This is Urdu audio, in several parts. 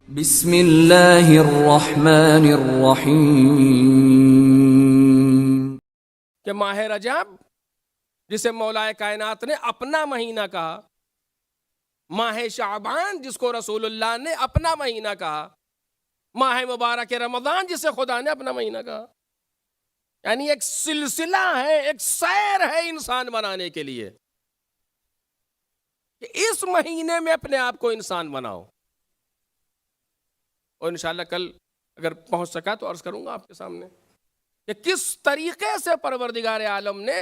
بسم اللہ الرحمن الرحیم کہ ماہ رجب جسے مولا کائنات نے اپنا مہینہ کہا، ماہ شعبان جس کو رسول اللہ نے اپنا مہینہ کہا، ماہ مبارک رمضان جسے خدا نے اپنا مہینہ کہا. یعنی ایک سلسلہ ہے، ایک سیر ہے انسان بنانے کے لیے کہ اس مہینے میں اپنے آپ کو انسان بناؤ. اور انشاءاللہ کل اگر پہنچ سکا تو عرض کروں گا آپ کے سامنے کہ کس طریقے سے پروردگار عالم نے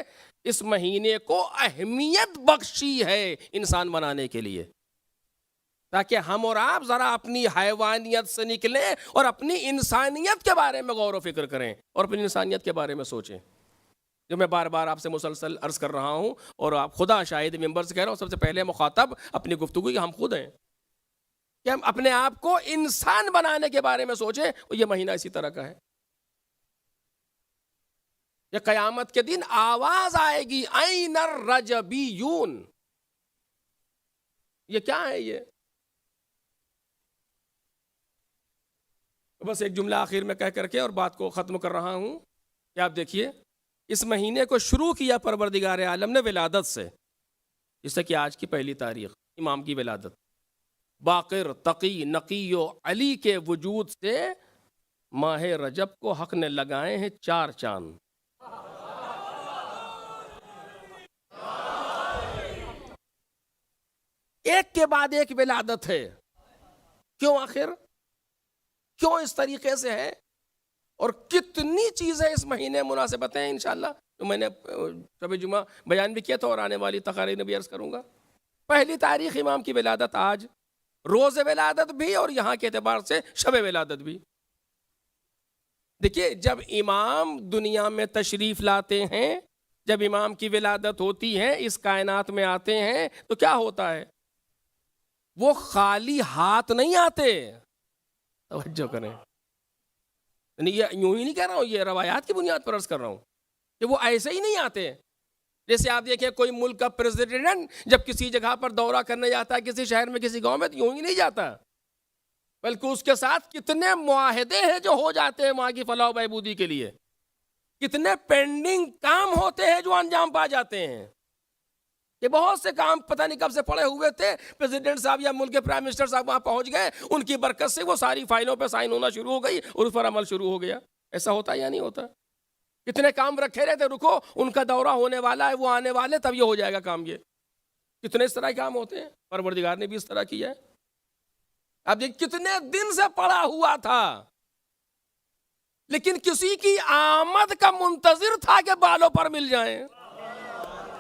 اس مہینے کو اہمیت بخشی ہے انسان بنانے کے لیے، تاکہ ہم اور آپ ذرا اپنی حیوانیت سے نکلیں اور اپنی انسانیت کے بارے میں غور و فکر کریں اور اپنی انسانیت کے بارے میں سوچیں. جو میں بار بار آپ سے مسلسل عرض کر رہا ہوں اور آپ خدا شاہد ممبر سے کہہ رہا ہوں، سب سے پہلے مخاطب اپنی گفتگو کہ ہم خود ہیں، کہ ہم اپنے آپ کو انسان بنانے کے بارے میں سوچیں. اور یہ مہینہ اسی طرح کا ہے کہ قیامت کے دن آواز آئے گی این الرجبیون. یہ کیا ہے؟ یہ بس ایک جملہ آخر میں کہہ کر کے اور بات کو ختم کر رہا ہوں کہ آپ دیکھیے اس مہینے کو شروع کیا پروردگار عالم نے ولادت سے، جس سے کہ آج کی پہلی تاریخ امام کی ولادت. باقر، تقی، نقی و علی کے وجود سے ماہ رجب کو حق نے لگائے ہیں 4 چاند. ایک کے بعد ایک ولادت ہے. کیوں آخر؟ کیوں اس طریقے سے ہے؟ اور کتنی چیزیں اس مہینے مناسبتیں ہیں انشاءاللہ تو میں نے شب جمعہ بیان بھی کیا تھا اور آنے والی تقاریر میں بھی عرض کروں گا. پہلی تاریخ امام کی ولادت آج، روز ولادت بھی اور یہاں کے اعتبار سے شب ولادت بھی. دیکھیے جب امام دنیا میں تشریف لاتے ہیں، جب امام کی ولادت ہوتی ہے، اس کائنات میں آتے ہیں تو کیا ہوتا ہے؟ وہ خالی ہاتھ نہیں آتے. توجہ کریں، یہ یوں ہی نہیں کہہ رہا ہوں، یہ روایات کی بنیاد پر عرض کر رہا ہوں کہ وہ ایسے ہی نہیں آتے. جیسے آپ دیکھیں کوئی ملک کا پریزیڈنٹ جب کسی جگہ پر دورہ کرنے جاتا ہے، کسی شہر میں، کسی گاؤں میں، تو یوں ہی نہیں جاتا، بلکہ اس کے ساتھ کتنے معاہدے ہیں جو ہو جاتے ہیں وہاں کی فلاح و بہبودی کے لیے، کتنے پینڈنگ کام ہوتے ہیں جو انجام پا جاتے ہیں. کہ بہت سے کام پتہ نہیں کب سے پڑے ہوئے تھے، پریزیڈنٹ صاحب یا ملک کے پرائم منسٹر صاحب وہاں پہنچ گئے، ان کی برکت سے وہ ساری فائلوں پہ سائن ہونا شروع ہو گئی اور اس پر عمل شروع ہو گیا. ایسا ہوتا ہے یا نہیں ہوتا؟ کتنے کام رکھے رہتے، رکو ان کا دورہ ہونے والا ہے، وہ آنے والے، تب یہ ہو جائے گا کام. یہ کتنے اس طرح کے کام ہوتے ہیں، پروردگار نے بھی اس طرح کیا ہے. اب یہ کتنے دن سے پڑا ہوا تھا، لیکن کسی کی آمد کا منتظر تھا کہ بالوں پر مل جائیں.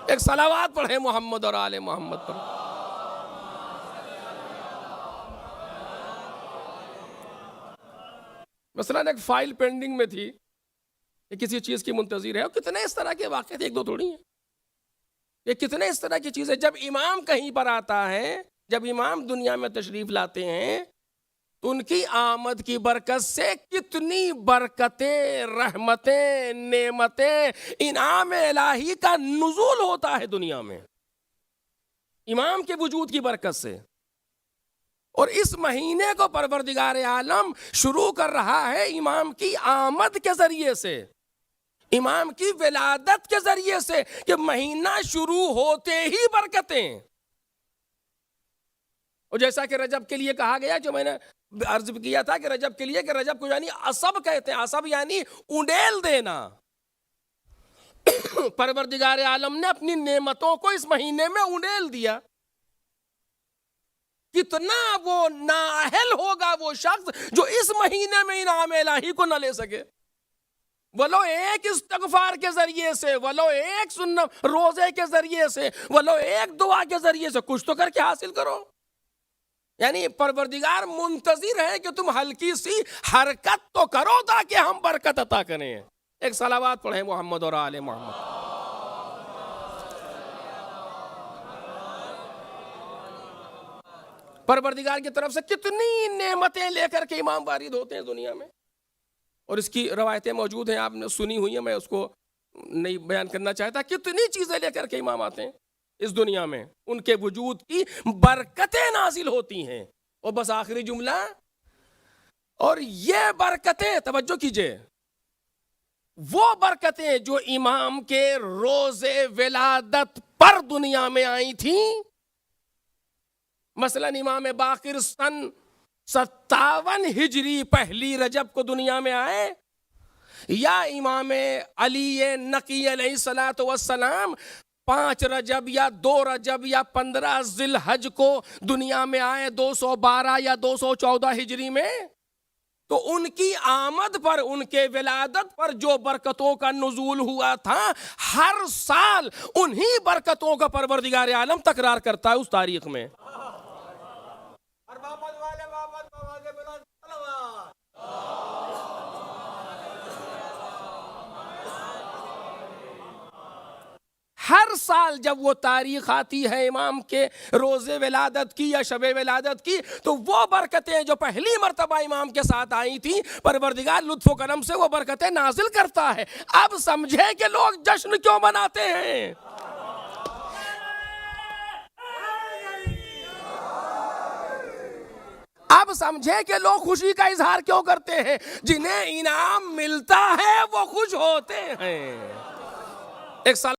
ایک صلوات پڑھیں محمد اور آل محمد پر. مثلا ایک فائل پینڈنگ میں تھی کہ کسی چیز کی منتظر ہے، اور کتنے اس طرح کے واقعات، ایک دو تھوڑی ہیں، یہ کتنے اس طرح کی چیزیں. جب امام کہیں پر آتا ہے، جب امام دنیا میں تشریف لاتے ہیں تو ان کی آمد کی برکت سے کتنی برکتیں، رحمتیں، نعمتیں، انعام الہی کا نزول ہوتا ہے دنیا میں امام کے وجود کی برکت سے. اور اس مہینے کو پروردگار عالم شروع کر رہا ہے امام کی آمد کے ذریعے سے، امام کی ولادت کے ذریعے سے، کہ مہینہ شروع ہوتے ہی برکتیں. اور جیسا کہ رجب کے لیے کہا گیا، جو میں نے عرض کیا تھا کہ رجب کے لیے، کہ رجب کو یعنی عصب کہتے ہیں، عصب یعنی انڈیل دینا. پروردگار عالم نے اپنی نعمتوں کو اس مہینے میں انڈیل دیا. کتنا وہ نااہل ہوگا وہ شخص جو اس مہینے میں انعام الہی کو نہ لے سکے. ولو ایک استغفار کے ذریعے سے، ولو ایک سنت روزے کے ذریعے سے، ولو ایک دعا کے ذریعے سے کچھ تو کر کے حاصل کرو. یعنی پروردگار منتظر ہے کہ تم ہلکی سی حرکت تو کرو تاکہ ہم برکت عطا کریں. ایک صلوات پڑھیں محمد اور آل محمد. پروردگار کی طرف سے کتنی نعمتیں لے کر کے امام وارد ہوتے ہیں دنیا میں، اور اس کی روایتیں موجود ہیں، آپ نے سنی ہوئی ہیں، میں اس کو نہیں بیان کرنا چاہتا. کتنی چیزیں لے کر کے امام آتے ہیں اس دنیا میں، ان کے وجود کی برکتیں نازل ہوتی ہیں. اور بس آخری جملہ اور یہ برکتیں، توجہ کیجئے، وہ برکتیں جو امام کے روز ولادت پر دنیا میں آئی تھیں، مثلا امام باقر سن 57 ہجری پہلی رجب کو دنیا میں آئے، یا امام علی نقی علیہ الصلوۃ والسلام 5 رجب یا 2 رجب یا 15 ذی الحج کو دنیا میں آئے 212 یا 214 ہجری میں، تو ان کی آمد پر، ان کے ولادت پر جو برکتوں کا نزول ہوا تھا، ہر سال انہی برکتوں کا پروردگار عالم تکرار کرتا ہے اس تاریخ میں۔ ہر سال جب وہ تاریخ آتی ہے امام کے روز ولادت کی یا شب ولادت کی، تو وہ برکتیں جو پہلی مرتبہ امام کے ساتھ آئی تھیں، پروردگار لطف و کرم سے وہ برکتیں نازل کرتا ہے۔ اب سمجھے کہ لوگ جشن کیوں مناتے ہیں؟ اب سمجھے کہ لوگ خوشی کا اظہار کیوں کرتے ہیں؟ جنہیں انعام ملتا ہے وہ خوش ہوتے ہیں۔ ایک سال